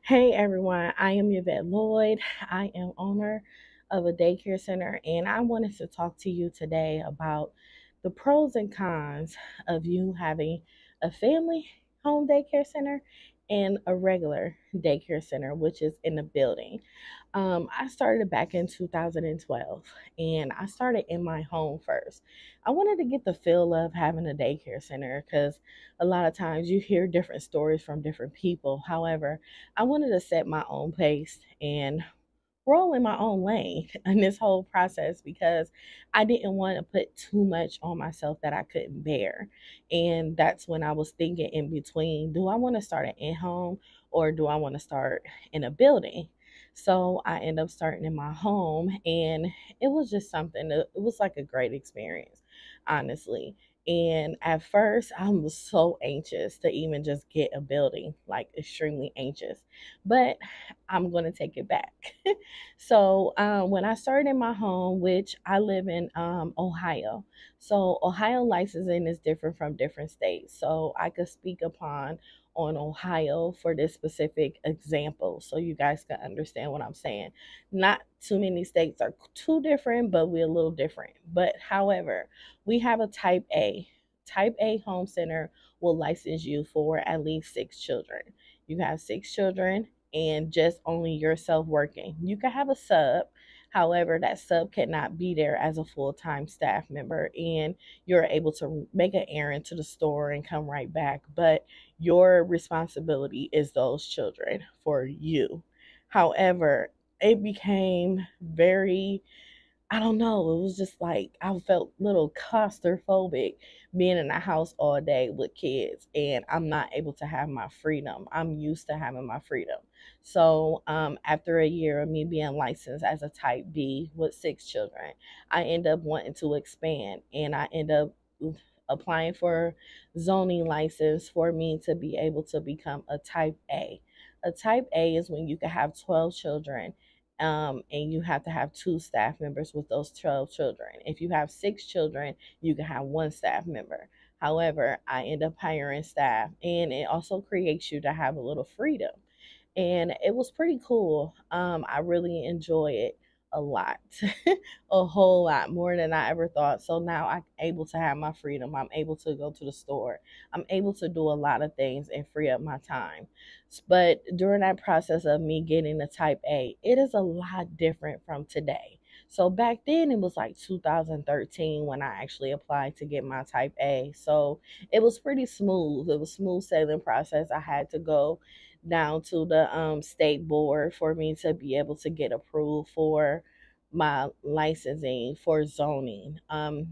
Hey everyone, I am Yvette Lloyd. I am owner of a daycare center, and I wanted to talk to you today about the pros and cons of you having a family home daycare center and a regular daycare center, which is in a building. I started back in 2012 and I started in my home first. I wanted to get the feel of having a daycare center because a lot of times you hear different stories from different people. However, I wanted to set my own pace and roll in my own lane in this whole process because I didn't want to put too much on myself that I couldn't bear. And that's when I was thinking in between, do I want to start an in-home or do I want to start in a building? So I ended up starting in my home, and it was just something it was like a great experience, honestly. And at first, I was so anxious to even just get a building, like extremely anxious. But I'm going to take it back. When I started in my home, which I live in Ohio, so Ohio licensing is different from different states. So I could speak upon on Ohio for this specific example so you guys can understand what I'm saying. Not too many states are too different, but we're a little different. But however, we have a type A. Type A home center will license you for at least 6 children. You have 6 children and just only yourself working. You can have a sub. However, that sub cannot be there as a full time staff member, and you're able to make an errand to the store and come right back. But your responsibility is those children for you. However, it became very, I don't know. It was just like I felt a little claustrophobic being in the house all day with kids, and I'm not able to have my freedom. I'm used to having my freedom. After a year of me being licensed as a Type B with 6 children, I end up wanting to expand, and I end up applying for zoning license for me to be able to become a Type A. A Type A is when you can have 12 children, and you have to have 2 staff members with those 12 children. If you have 6 children, you can have 1 staff member. However, I end up hiring staff, and it also creates you to have a little freedom, and it was pretty cool. I really enjoy it a lot, a whole lot more than I ever thought. So now I'm able to have my freedom. I'm able to go to the store. I'm able to do a lot of things and free up my time. But during that process of me getting the Type A, it is a lot different from today. So back then it was like 2013 when I actually applied to get my Type A. So it was pretty smooth. It was smooth sailing process. I had to go down to the state board for me to be able to get approved for my licensing for zoning.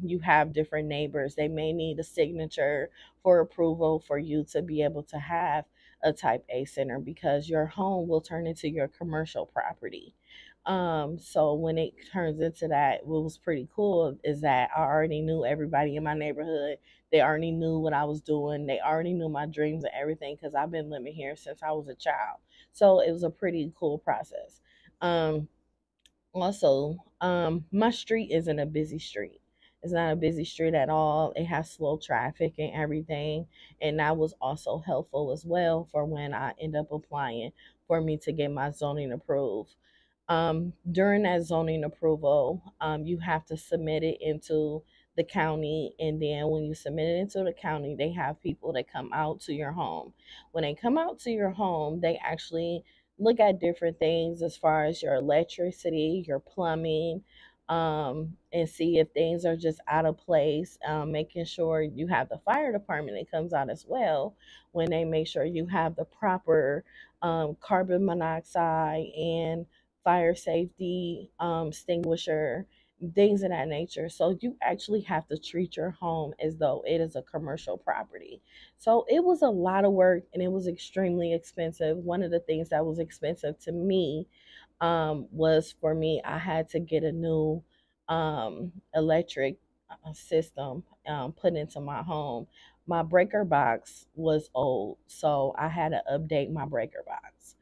You have different neighbors. They may need a signature for approval for you to be able to have a Type A center because your home will turn into your commercial property. So when it turns into that, what was pretty cool is that I already knew everybody in my neighborhood. They already knew what I was doing. They already knew my dreams and everything because I've been living here since I was a child. So it was a pretty cool process. Um, my street isn't a busy street. It's not a busy street at all. It has slow traffic and everything. And that was also helpful as well for when I end up applying for me to get my zoning approved. During that zoning approval, you have to submit it into the county, and then when you submit it into the county, they have people that come out to your home. When they come out to your home, they actually look at different things as far as your electricity, your plumbing, and see if things are just out of place. Making sure you have the fire department that comes out as well when they make sure you have the proper carbon monoxide and fire safety extinguisher, things of that nature. So you actually have to treat your home as though it is a commercial property. So it was a lot of work and it was extremely expensive. One of the things that was expensive to me was for me, I had to get a new electric system put into my home. My breaker box was old, so I had to update my breaker box.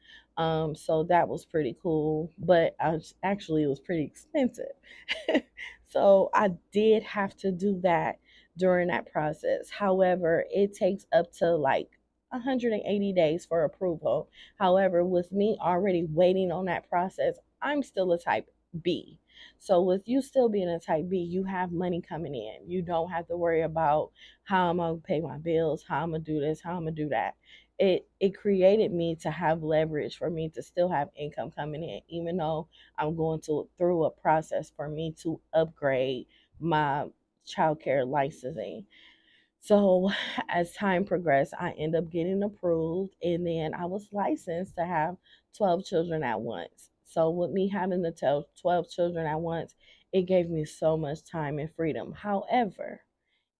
So that was pretty cool, but actually it was pretty expensive. So I did have to do that during that process. However, it takes up to like 180 days for approval. However, with me already waiting on that process, I'm still a type B. So with you still being a type B, you have money coming in. You don't have to worry about how I'm gonna pay my bills, how I'm gonna do this, how I'm gonna do that. It created me to have leverage for me to still have income coming in, even though I'm going to through a process for me to upgrade my childcare licensing. So as time progressed, I ended up getting approved, and then I was licensed to have 12 children at once. So with me having the 12 children at once, it gave me so much time and freedom. However,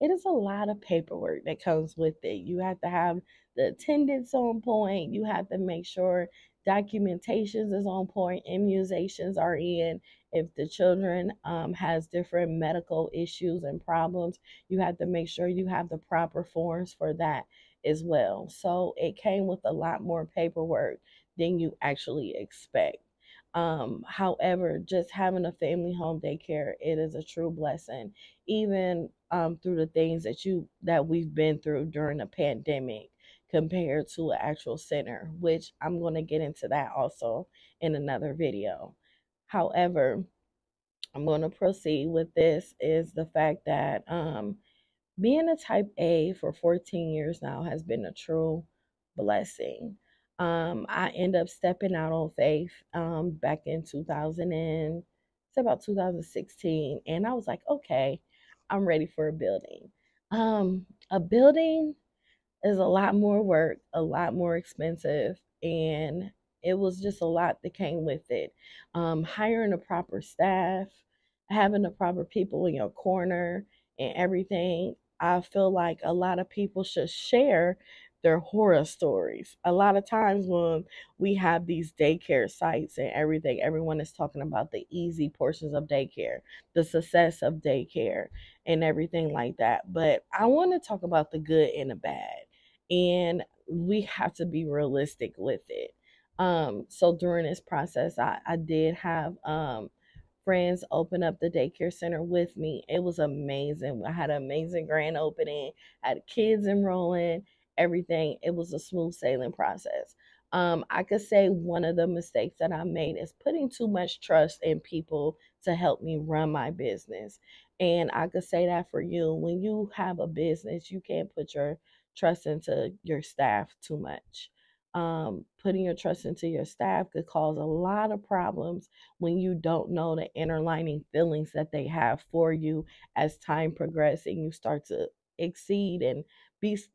it is a lot of paperwork that comes with it. You have to have the attendance on point. You have to make sure documentations is on point, immunizations are in. If the children has different medical issues and problems, you have to make sure you have the proper forms for that as well. So it came with a lot more paperwork than you actually expect. However, just having a family home daycare, it is a true blessing. Even through the things that we've been through during the pandemic, compared to an actual center, which I'm going to get into that also in another video. However, I'm going to proceed with this is the fact that being a type A for 14 years now has been a true blessing. I end up stepping out on faith back in 2000 and it's about 2016, and I was like, okay, I'm ready for a building. A building is a lot more work, a lot more expensive, and it was just a lot that came with it. Hiring the proper staff, having the proper people in your corner, and everything. I feel like a lot of people should share their horror stories. A lot of times when we have these daycare sites and everything, everyone is talking about the easy portions of daycare, the success of daycare, and everything like that. But I want to talk about the good and the bad, and we have to be realistic with it. So during this process, I did have friends open up the daycare center with me. It was amazing. I had an amazing grand opening, had kids enrolling, everything. It was a smooth sailing process. I could say one of the mistakes that I made is putting too much trust in people to help me run my business. And I could say that for you, when you have a business, you can't put your trust into your staff too much. Putting your trust into your staff could cause a lot of problems when you don't know the interlining feelings that they have for you as time progresses and you start to exceed and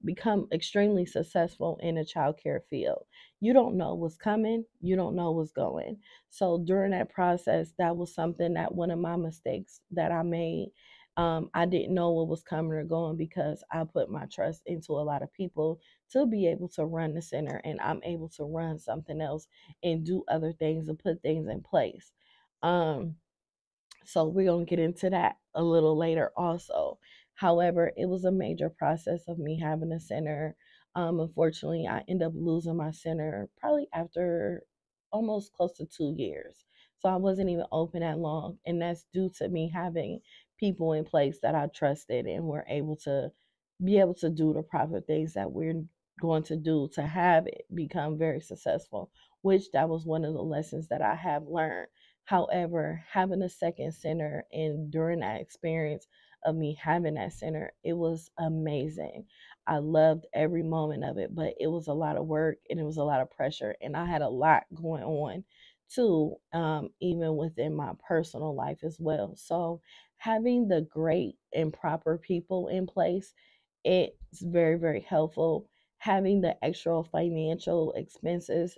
become extremely successful in a childcare field. You don't know what's coming, you don't know what's going. So during that process, that was something that one of my mistakes that I made. I didn't know what was coming or going because I put my trust into a lot of people to be able to run the center, and I'm able to run something else and do other things and put things in place. Um, so we're going to get into that a little later also. However, it was a major process of me having a center. Unfortunately, I ended up losing my center probably after almost close to 2 years. So I wasn't even open that long. And that's due to me having people in place that I trusted and were able to be able to do the proper things that we're going to do to have it become very successful, which that was one of the lessons that I have learned. However, having a second center and during that experience of me having that center, it was amazing. I loved every moment of it, but it was a lot of work and it was a lot of pressure, and I had a lot going on too, even within my personal life as well. So, having the great and proper people in place, it's very, very helpful. Having the extra financial expenses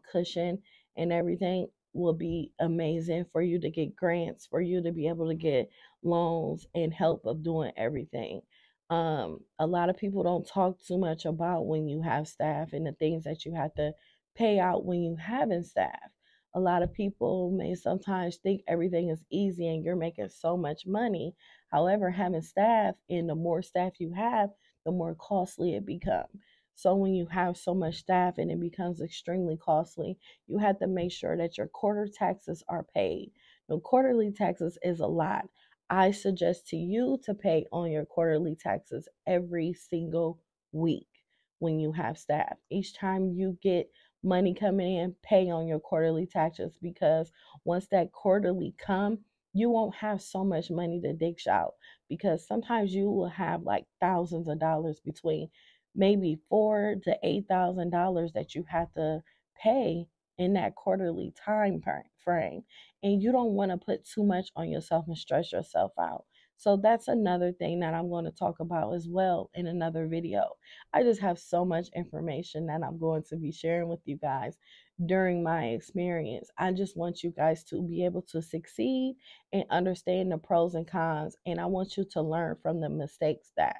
cushion and everything will be amazing for you to get grants, for you to be able to get loans and help of doing everything. A lot of people don't talk too much about when you have staff and the things that you have to pay out when you haven't staff. A lot of people may sometimes think everything is easy and you're making so much money. However, having staff, and the more staff you have, the more costly it becomes. So when you have so much staff and it becomes extremely costly, you have to make sure that your quarter taxes are paid. Now, quarterly taxes is a lot. I suggest to you to pay on your quarterly taxes every single week. when you have staff. Each time you get money coming in, pay on your quarterly taxes, because once that quarterly come, you won't have so much money to dish out, because sometimes you will have like thousands of dollars, between maybe $4,000 to $8,000 that you have to pay in that quarterly frame, and you don't want to put too much on yourself and stress yourself out. So that's another thing that I'm going to talk about as well in another video. I just have so much information that I'm going to be sharing with you guys during my experience. I just want you guys to be able to succeed and understand the pros and cons, and I want you to learn from the mistakes that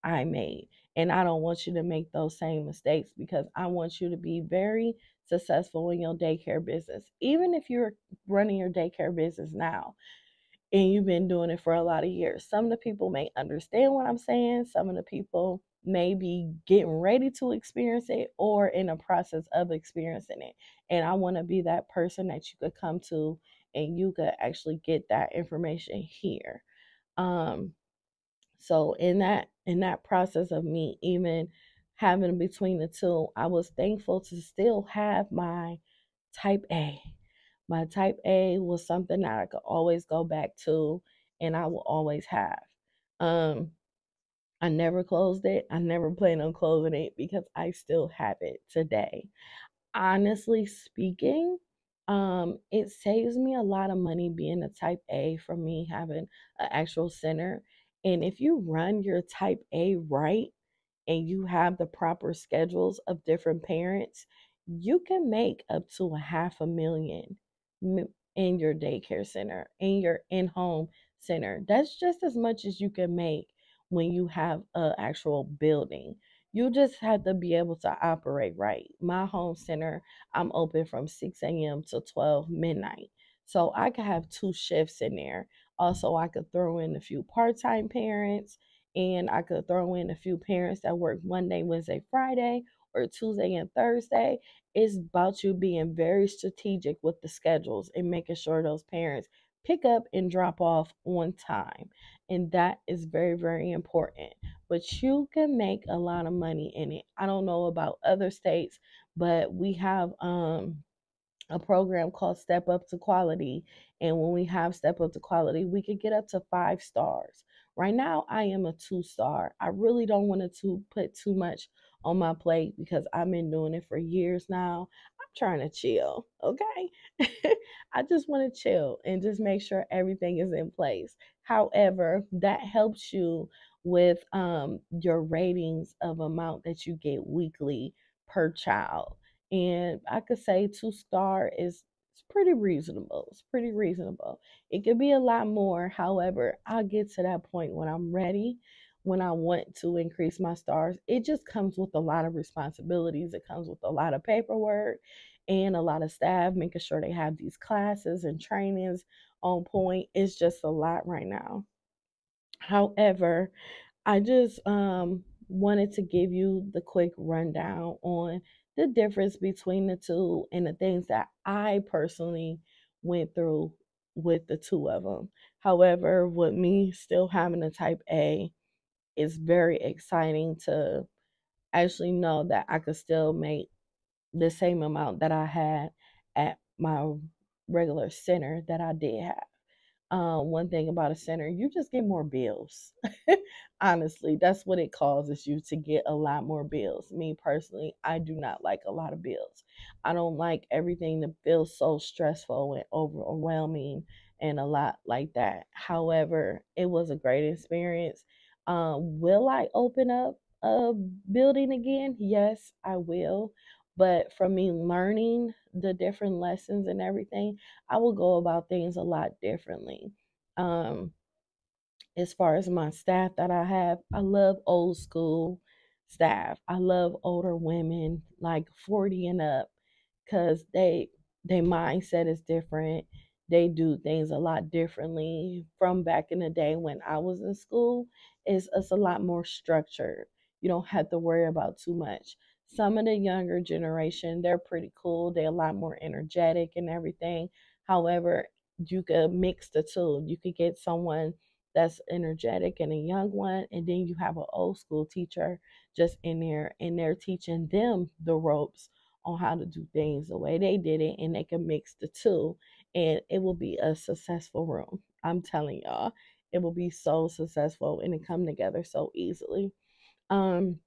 I made. And I don't want you to make those same mistakes, because I want you to be very successful in your daycare business. Even if you're running your daycare business now and you've been doing it for a lot of years, some of the people may understand what I'm saying. Some of the people may be getting ready to experience it or in the process of experiencing it. And I want to be that person that you could come to and you could actually get that information here. Um, so in that process of me even having between the two, I was thankful to still have my type A. My type A was something that I could always go back to and I will always have. Um, I never closed it. I never plan on closing it because I still have it today. Honestly speaking, it saves me a lot of money being a type A from me having an actual center. And if you run your type A right, and you have the proper schedules of different parents, you can make up to a half a million in your daycare center, in your in-home center. That's just as much as you can make when you have an actual building. You just have to be able to operate right. My home center, I'm open from 6 a.m. to 12 midnight. So I could have two shifts in there. Also, I could throw in a few part-time parents, and I could throw in a few parents that work Monday, Wednesday, Friday, or Tuesday and Thursday. It's about you being very strategic with the schedules and making sure those parents pick up and drop off on time. And that is very, very important. But you can make a lot of money in it. I don't know about other states, but we have a program called Step Up to Quality. And when we have Step Up to Quality, we could get up to 5 stars. Right now, I am a 2 star. I really don't want to put too much on my plate because I've been doing it for years now. I'm trying to chill, okay? I just want to chill and just make sure everything is in place. However, that helps you with your ratings of amount that you get weekly per child. And I could say 2 star is it's pretty reasonable. It's pretty reasonable. It could be a lot more. However, I'll get to that point when I'm ready, when I want to increase my stars. It just comes with a lot of responsibilities. It comes with a lot of paperwork and a lot of staff, making sure they have these classes and trainings on point. It's just a lot right now. However, I just wanted to give you the quick rundown on the difference between the two and the things that I personally went through with the two of them. However, with me still having a type A, it's very exciting to actually know that I could still make the same amount that I had at my regular center that I did have. One thing about a center, you just get more bills. Honestly, that's what it causes you to get a lot more bills. Me personally, I do not like a lot of bills. I don't like everything to feel so stressful and overwhelming and a lot like that. However, it was a great experience. Will I open up a building again? Yes, I will. But from me learning the different lessons and everything, I will go about things a lot differently. Um, as far as my staff that I have, I love old school staff. I love older women like 40 and up, because their mindset is different. They do things a lot differently from back in the day when I was in school. It's a lot more structured. You don't have to worry about too much. Some of the younger generation, they're pretty cool. They're a lot more energetic and everything. However, you could mix the two. You could get someone that's energetic and a young one, and then you have an old school teacher just in there, and they're teaching them the ropes on how to do things the way they did it, and they can mix the two, and it will be a successful room. I'm telling y'all, it will be so successful and it come together so easily. Um,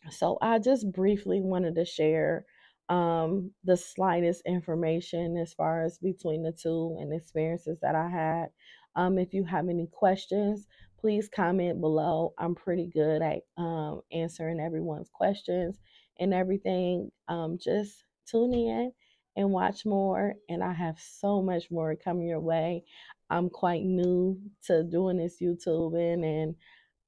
so I just briefly wanted to share the slightest information as far as between the two and experiences that I had. If you have any questions, please comment below. I'm pretty good at answering everyone's questions and everything. Just tune in and watch more. And I have so much more coming your way. I'm quite new to doing this YouTubing, and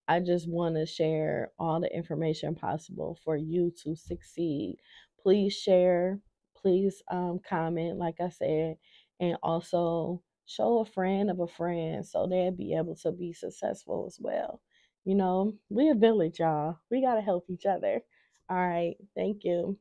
I just want to share all the information possible for you to succeed. Please share, please comment, like I said, and also show a friend of a friend so they'll be able to be successful as well. We a village, y'all. We got to help each other. All right. Thank you.